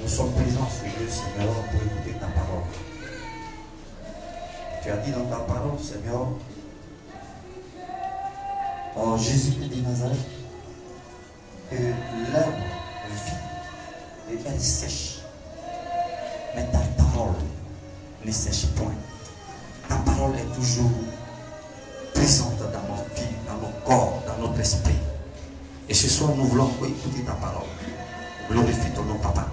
Nous sommes présents ce lieu, Seigneur, pour écouter ta parole. Tu as dit dans ta parole, Seigneur, en Jésus-Christ de Nazareth, que l'herbe vit et elle sèche. Mais ta parole ne sèche point. Ta parole est toujours présente dans notre vie, dans nos corps, dans notre esprit. Et ce soir, nous voulons écouter ta parole. Glorifie ton nom, Papa,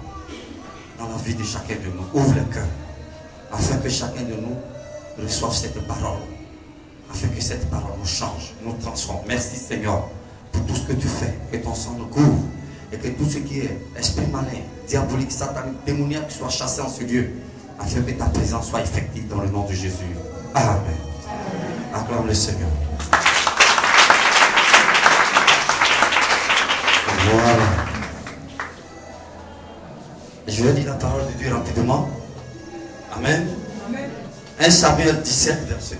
dans la vie de chacun de nous. Ouvre le cœur, afin que chacun de nous reçoive cette parole, afin que cette parole nous change, nous transforme. Merci, Seigneur, pour tout ce que tu fais, que ton sang nous couvre, et que tout ce qui est esprit malin, diabolique, satanique, démoniaque soit chassé en ce lieu, afin que ta présence soit effective dans le nom de Jésus. Amen. Acclame le Seigneur. Voilà. Je vais lire la parole de Dieu rapidement. Amen. Amen. 1 Samuel 17, verset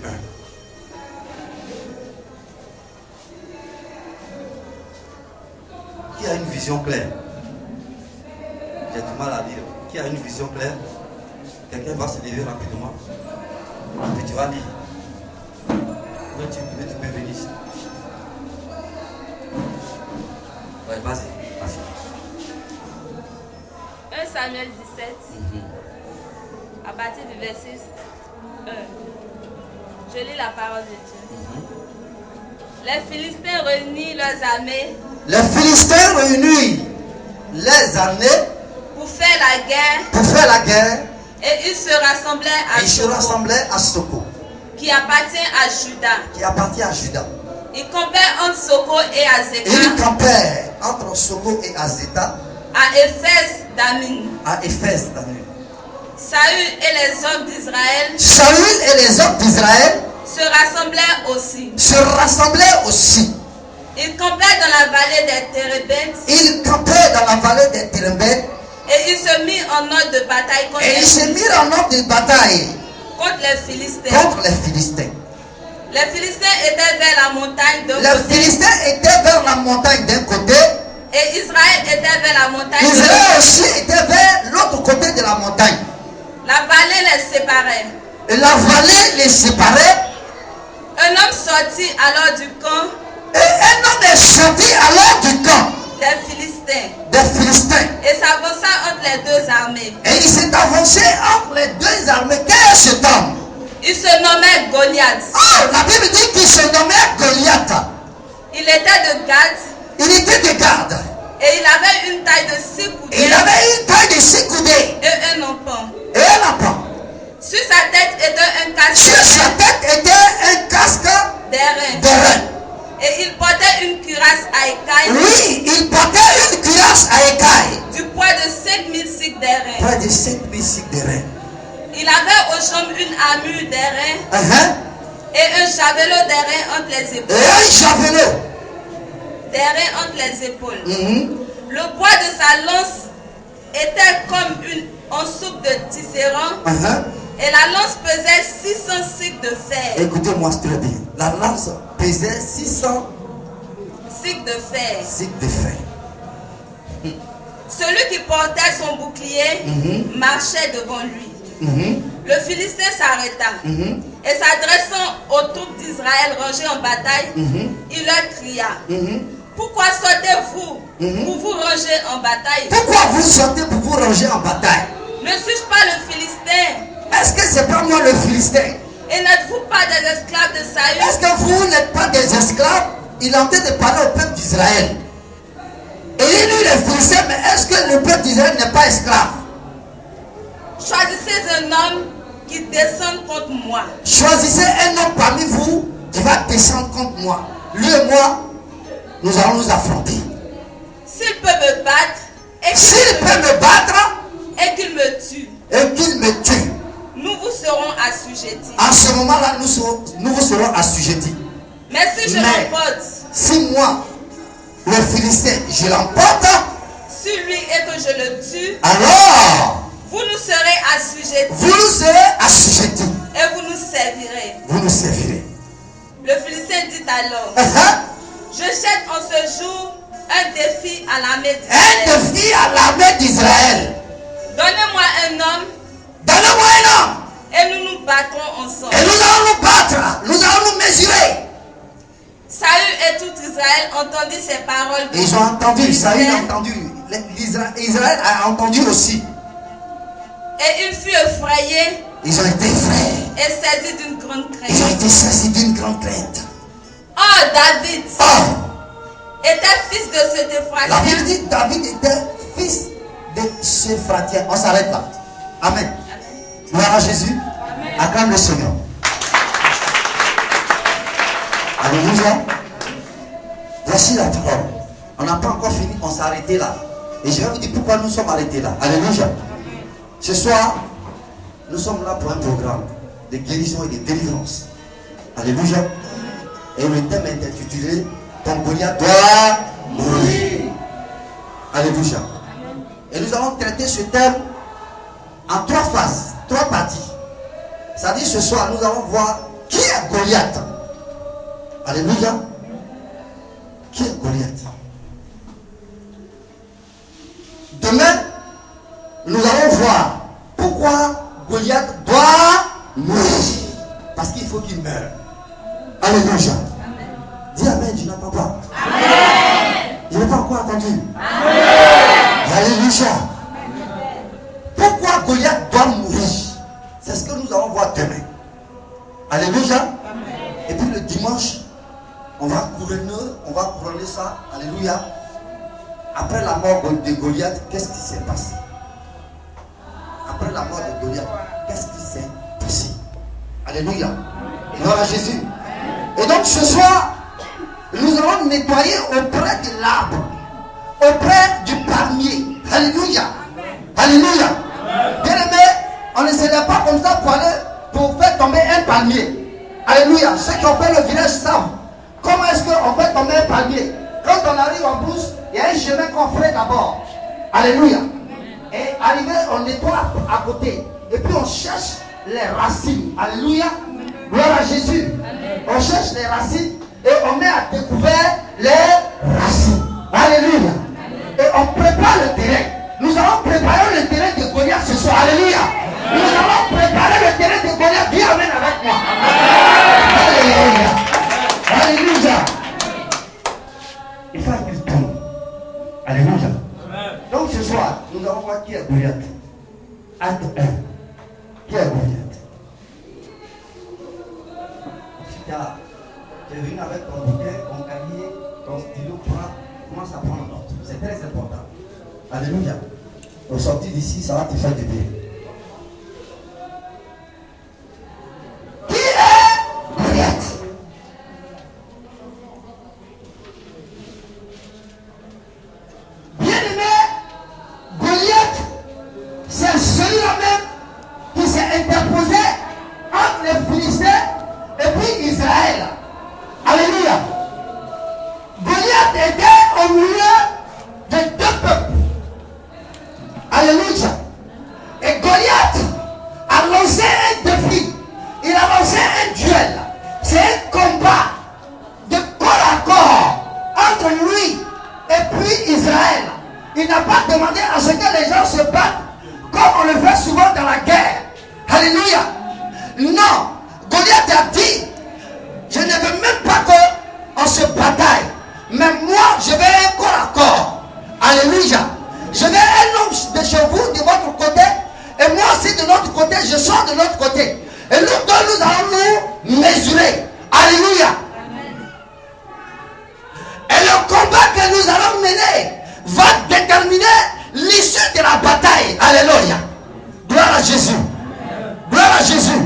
1. Qui a une vision claire? J'ai du mal à lire. Qui a une vision claire? Quelqu'un va se lever rapidement. Et tu vas lire. Mais tu peux venir ici. Ouais, vas-y. 1 Samuel 17, à partir du verset 1. Je lis la parole de Dieu. Les Philistins réunissent leurs armées. Les Philistins réunissent les armées pour faire la guerre. Pour faire la guerre. Et ils se rassemblaient à Soko, qui appartient à Juda. Ils campaient entre Soko et Azekah. Ils campaient entre Soko et Azekah. À Éphèse d'Amin. Saül et les hommes d'Israël. Se rassemblaient aussi. Ils campaient dans la vallée des Térébintes. Et ils se mirent en ordre de bataille contre les Philistins. Les Philistins étaient vers la montagne d'un côté. Et Israël était vers la montagne. Israël aussi était vers l'autre côté de la montagne. La vallée les séparait. Et la vallée les séparait. Un homme sortit alors du camp. Et un homme est sorti alors du camp des Philistins. Et s'avança entre les deux armées. Et il s'est avancé entre les deux armées. Quel est cet homme? Il se nommait Goliath. Oh, la Bible dit qu'il se nommait Goliath. Il était de Gath. Et il avait une taille de 6 coudées. Et un empan. Sur sa tête était un casque d'airain. Et il portait une cuirasse à écailles. Oui, il portait une cuirasse à écailles. Du poids de 5000 cycles d'airain. Il avait aux jambes une armure d'airain. Et un javelot d'airain entre les épaules. Le poids de sa lance était comme en soupe de tisserand. Et la lance pesait 600 cycles de fer. Écoutez-moi très bien. La lance pesait 600 cycles de fer. Celui qui portait son bouclier marchait devant lui. Le Philistin s'arrêta. Et s'adressant aux troupes d'Israël rangées en bataille, il leur cria: pourquoi sortez-vous pour vous ranger en bataille? Pourquoi vous sortez pour vous ranger en bataille? Ne suis-je pas le Philistin? Est-ce que c'est pas moi le Philistin? Et n'êtes-vous pas des esclaves de Saül? Est-ce que vous n'êtes pas des esclaves? Il est en train de parler au peuple d'Israël. Et il dit les Philistins, mais est-ce que le peuple d'Israël n'est pas esclave? Choisissez un homme qui descende contre moi. Choisissez un homme parmi vous qui va descendre contre moi. Lui et moi, nous allons nous affronter. S'il peut me battre, et qu'il me tue, nous vous serons assujettis. En ce moment-là, nous vous serons assujettis. Mais si je l'emporte, si moi, le Philistin, je l'emporte sur lui et que je le tue, alors vous nous serez assujettis. Et vous nous servirez. Le Philistin dit alors: je jette en ce jour un défi à l'armée d'Israël. un homme. Donnez-moi un homme. Et nous nous battrons ensemble. Et nous allons nous battre. Nous allons nous mesurer. Saül et tout Israël entendit ces paroles. Ils ont entendu. Saül a entendu. Israël a entendu aussi. Et il fut effrayé. Ils ont été effrayés. Et saisi d'une grande crainte. Ils ont été saisis d'une grande crainte. Oh, David. Oh. Était fils de ce Éphratien. La Bible dit que David était fils de ce Éphratien. On s'arrête là. Amen. Gloire à Jésus. Acclame le Seigneur. Alléluia. Voici la parole. On n'a pas encore fini, on s'est arrêté là. Et je vais vous dire pourquoi nous sommes arrêtés là. Alléluia. Ce soir, nous sommes là pour un programme de guérison et de délivrance. Alléluia. Et le thème est intitulé Ton Goliath doit mourir. Alléluia. Et nous allons traiter ce thème en 3 phases, 3 parties. C'est-à-dire ce soir, nous allons voir qui est Goliath. Alléluia. Qui est Goliath? Demain, nous allons voir pourquoi Goliath doit mourir. Parce qu'il faut qu'il meure. Alléluia. Dis Amen, tu n'entends pas. Amen. Je n'ai pas encore entendu. Amen. Alléluia. Pourquoi Goliath doit mourir? C'est ce que nous allons voir demain. Alléluia. Amen. Et puis le dimanche, on va couronner ça. Alléluia. Après la mort de Goliath, qu'est-ce qui s'est passé? Après la mort de Goliath, qu'est-ce qui s'est passé? Alléluia. Gloire à Jésus. Et donc ce soir, nous allons nettoyer auprès de l'arbre, auprès du palmier. Alléluia. Alléluia. Bien aimé, on ne se lève pas comme ça pour faire tomber un palmier. Alléluia. Ceux qui ont fait le village savent comment est-ce qu'on fait tomber un palmier. Quand on arrive en brousse, il y a un chemin qu'on ferait d'abord. Alléluia. Et arrivé, on nettoie à côté. Et puis on cherche les racines. Alléluia. Gloire à Jésus. On cherche les racines et on met à découvert les racines. Alléluia. Et on prépare le terrain. Nous allons préparer le terrain de Goliath ce soir. Alléluia. Nous allons préparer le terrain de Goliath. Viens amène avec moi. Alléluia. Alléluia. Il faut qu'il tombe. Alléluia. Donc ce soir, nous allons voir qui est Goliath. Acte 1. Qui est Goliath? Tu es venu avec ton bouquet, ton cahier, ton stylo, commence à prendre note. C'est très important. Alléluia. Au sortir d'ici, ça va te faire du bien. Qui est Goliath? Bien-aimé, Goliath, c'est celui-là même qui s'est interposé entre les Philistins et puis Israël. Alléluia. Goliath était au milieu de 2 peuples. Alléluia. Et Goliath a lancé un défi. Il a lancé un duel. C'est un combat de corps à corps entre lui et puis Israël. Il n'a pas demandé à ce que les gens se battent comme on le fait souvent dans la guerre. Alléluia. Non. Goliath a dit, je ne veux même pas qu'on se bataille. Mais moi, je vais un corps à corps. Alléluia. Je vais un homme de chez vous, de votre côté. Et moi aussi de l'autre côté, je sors de l'autre côté. Et nous deux, nous allons nous mesurer. Alléluia. Et le combat que nous allons mener va déterminer l'issue de la bataille. Alléluia. Gloire à Jésus. Gloire à Jésus.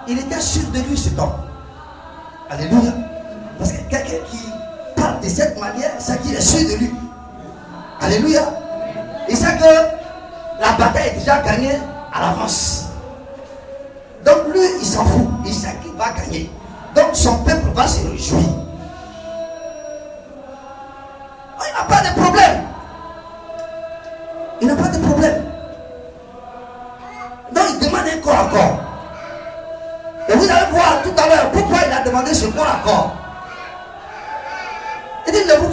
Il était sûr de lui cet homme. Alléluia. Parce que quelqu'un qui parle de cette manière, c'est qu'il est sûr de lui. Alléluia. Il sait que la bataille est déjà gagnée à l'avance. Donc lui, il s'en fout. Il sait qu'il va gagner. Donc son peuple va se réjouir. Il n'a pas de problème. Il n'a pas de problème. Donc il demande un corps à corps. Et vous allez voir tout à l'heure pourquoi il a demandé ce corps à corps. Il dit, ne vous